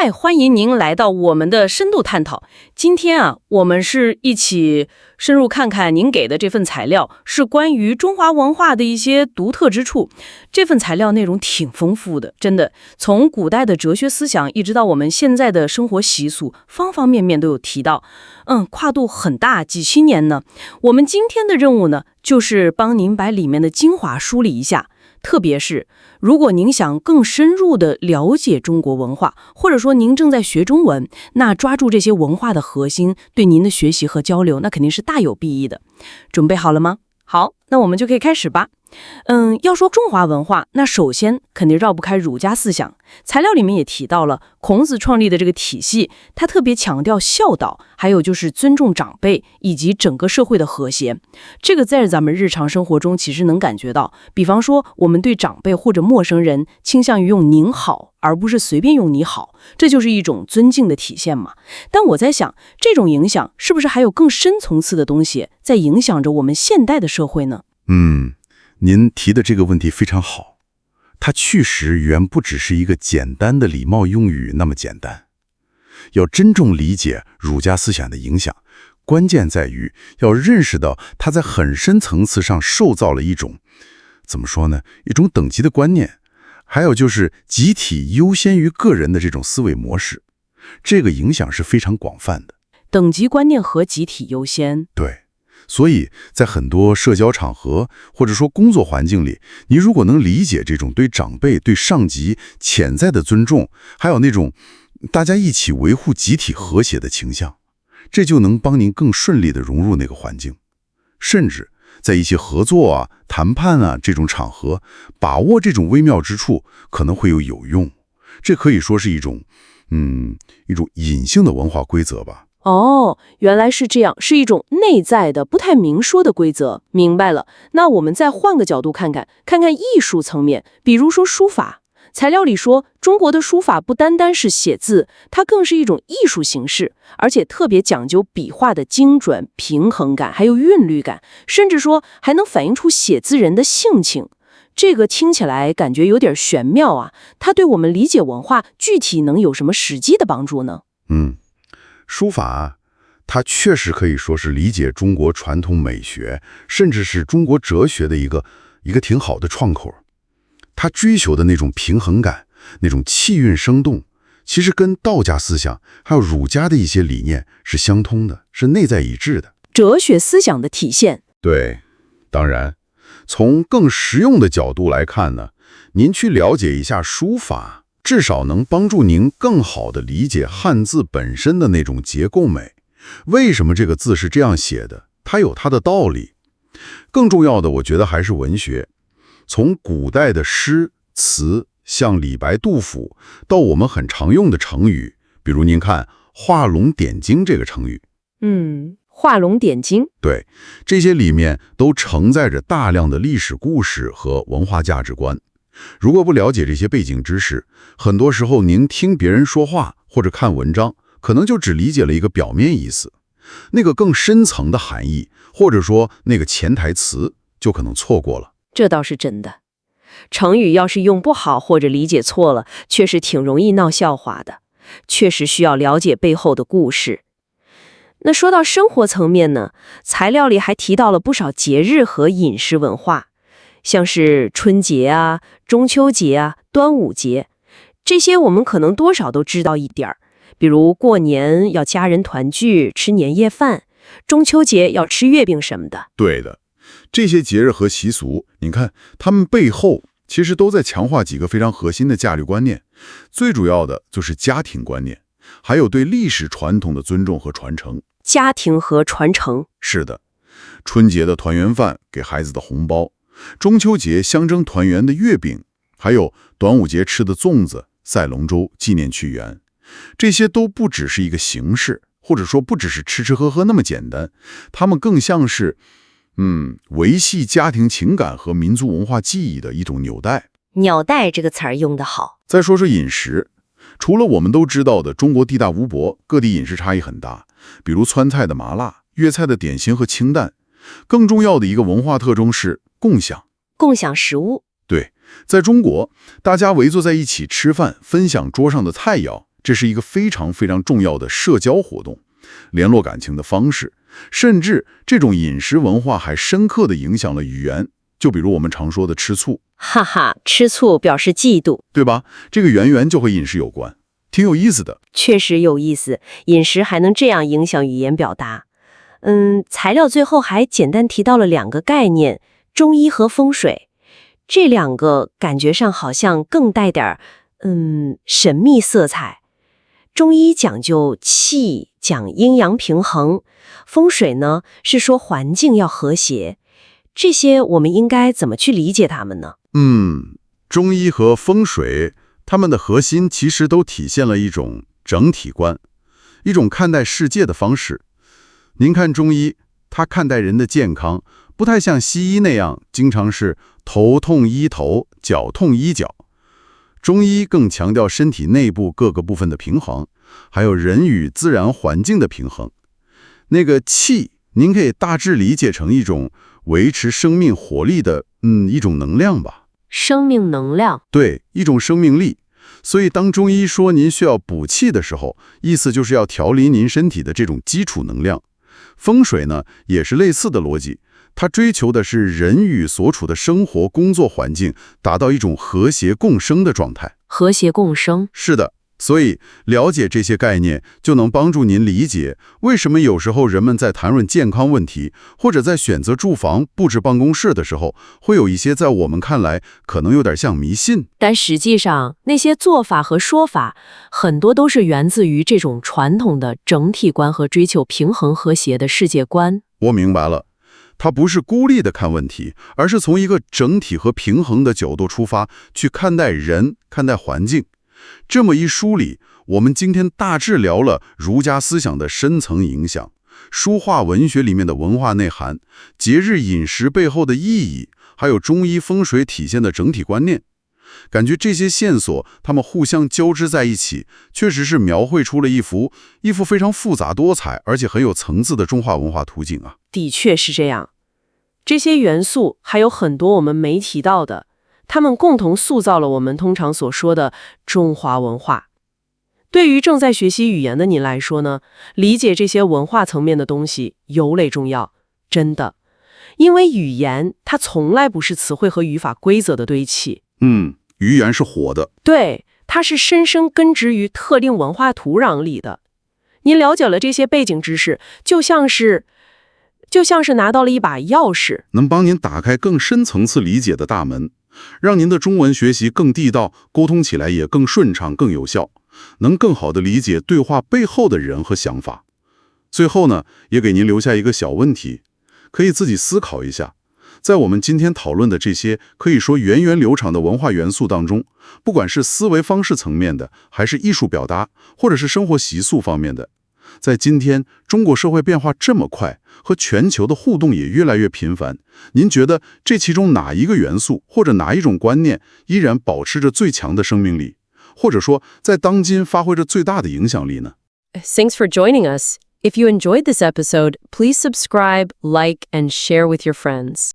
欢迎您来到我们的深度探讨。今天啊，我们是一起深入看看您给的这份材料，是关于中华文化的一些独特之处。这份材料内容挺丰富的，真的，从古代的哲学思想，一直到我们现在的生活习俗，方方面面都有提到。跨度很大，几千年呢。我们今天的任务呢，就是帮您把里面的精华梳理一下。特别是如果您想更深入地了解中国文化，或者说您正在学中文，那抓住这些文化的核心，对您的学习和交流，那肯定是大有裨益的。准备好了吗？好，那我们就可以开始吧。要说中华文化，那首先肯定绕不开儒家思想。材料里面也提到了孔子创立的这个体系，他特别强调孝道，还有就是尊重长辈，以及整个社会的和谐。这个在咱们日常生活中其实能感觉到，比方说我们对长辈或者陌生人倾向于用您好，而不是随便用你好，这就是一种尊敬的体现嘛。但我在想，这种影响是不是还有更深层次的东西在影响着我们现代的社会呢？您提的这个问题非常好，它确实远不只是一个简单的礼貌用语那么简单。要真正理解儒家思想的影响，关键在于要认识到它在很深层次上受造了一种，怎么说呢，一种等级的观念，还有就是集体优先于个人的这种思维模式。这个影响是非常广泛的。等级观念和集体优先。对。所以在很多社交场合或者说工作环境里，你如果能理解这种对长辈、对上级潜在的尊重，还有那种大家一起维护集体和谐的倾向，这就能帮您更顺利地融入那个环境。甚至在一些合作啊、谈判啊这种场合，把握这种微妙之处可能会有用。这可以说是一种隐性的文化规则吧。原来是这样，是一种内在的、不太明说的规则。明白了。那我们再换个角度看看艺术层面，比如说书法。材料里说，中国的书法不单单是写字，它更是一种艺术形式，而且特别讲究笔画的精准、平衡感，还有韵律感，甚至说还能反映出写字人的性情。这个听起来感觉有点玄妙啊，它对我们理解文化具体能有什么实际的帮助呢？书法它确实可以说是理解中国传统美学，甚至是中国哲学的一个挺好的窗口。它追求的那种平衡感，那种气韵生动，其实跟道家思想还有儒家的一些理念是相通的，是内在一致的。哲学思想的体现。对，当然，从更实用的角度来看呢，您去了解一下书法，至少能帮助您更好地理解汉字本身的那种结构美。为什么这个字是这样写的？它有它的道理。更重要的，我觉得还是文学。从古代的诗词，像李白、杜甫，到我们很常用的成语，比如您看画龙点睛这个成语。画龙点睛。对，这些里面都承载着大量的历史故事和文化价值观。如果不了解这些背景知识，很多时候您听别人说话或者看文章，可能就只理解了一个表面意思，那个更深层的含义，或者说那个潜台词，就可能错过了。这倒是真的。成语要是用不好或者理解错了，确实挺容易闹笑话的，确实需要了解背后的故事。那说到生活层面呢，材料里还提到了不少节日和饮食文化，像是春节啊、中秋节啊、端午节，这些我们可能多少都知道一点儿。比如过年要家人团聚吃年夜饭，中秋节要吃月饼什么的。对的，这些节日和习俗，你看他们背后其实都在强化几个非常核心的价值观念，最主要的就是家庭观念，还有对历史传统的尊重和传承。家庭和传承。是的，春节的团圆饭，给孩子的红包，中秋节象征团圆的月饼，还有端午节吃的粽子、赛龙舟纪念屈原，这些都不只是一个形式，或者说不只是吃吃喝喝那么简单，它们更像是维系家庭情感和民族文化记忆的一种纽带。纽带这个词儿用得好。再说说饮食，除了我们都知道的中国地大物博，各地饮食差异很大，比如川菜的麻辣，粤菜的点心和清淡。更重要的一个文化特征是共享。共享食物。对，在中国，大家围坐在一起吃饭，分享桌上的菜肴，这是一个非常非常重要的社交活动，联络感情的方式。甚至这种饮食文化还深刻地影响了语言，就比如我们常说的吃醋，哈哈，吃醋表示嫉妒，对吧？这个源就和饮食有关，挺有意思的。确实有意思，饮食还能这样影响语言表达。材料最后还简单提到了2个概念，中医和风水。这2个感觉上好像更带点神秘色彩。中医讲究气，讲阴阳平衡，风水呢是说环境要和谐。这些我们应该怎么去理解它们呢？中医和风水，它们的核心其实都体现了一种整体观，一种看待世界的方式。您看中医，他看待人的健康，不太像西医那样，经常是头痛医头，脚痛医脚。中医更强调身体内部各个部分的平衡，还有人与自然环境的平衡。那个气，您可以大致理解成一种维持生命活力的一种能量吧。生命能量，对，一种生命力。所以当中医说您需要补气的时候，意思就是要调理您身体的这种基础能量。风水呢，也是类似的逻辑，它追求的是人与所处的生活工作环境达到一种和谐共生的状态。和谐共生，是的，所以了解这些概念，就能帮助您理解为什么有时候人们在谈论健康问题，或者在选择住房、布置办公室的时候，会有一些在我们看来可能有点像迷信。但实际上那些做法和说法，很多都是源自于这种传统的整体观和追求平衡和谐的世界观。我明白了。它不是孤立地看问题，而是从一个整体和平衡的角度出发，去看待人、看待环境。这么一梳理，我们今天大致聊了儒家思想的深层影响，书画文学里面的文化内涵，节日饮食背后的意义，还有中医风水体现的整体观念。感觉这些线索，它们互相交织在一起，确实是描绘出了一幅非常复杂多彩，而且很有层次的中华文化图景啊。的确是这样。这些元素还有很多我们没提到的，它们共同塑造了我们通常所说的中华文化。对于正在学习语言的您来说呢，理解这些文化层面的东西尤为重要，真的。因为语言它从来不是词汇和语法规则的堆砌。语言是活的。对，它是深深根植于特定文化土壤里的。您了解了这些背景知识，就像是拿到了一把钥匙，能帮您打开更深层次理解的大门，让您的中文学习更地道，沟通起来也更顺畅、更有效，能更好地理解对话背后的人和想法。最后呢，也给您留下一个小问题，可以自己思考一下。在我们今天讨论的这些可以说源远流长的文化元素当中，不管是思维方式层面的，还是艺术表达，或者是生活习俗方面的，在今天中国社会变化这么快，和全球的互动也越来越频繁，您觉得这其中哪一个元素或者哪一种观念依然保持着最强的生命力，或者说在当今发挥着最大的影响力呢？ Thanks for joining us. If you enjoyed this episode, please subscribe, like, and share with your friends.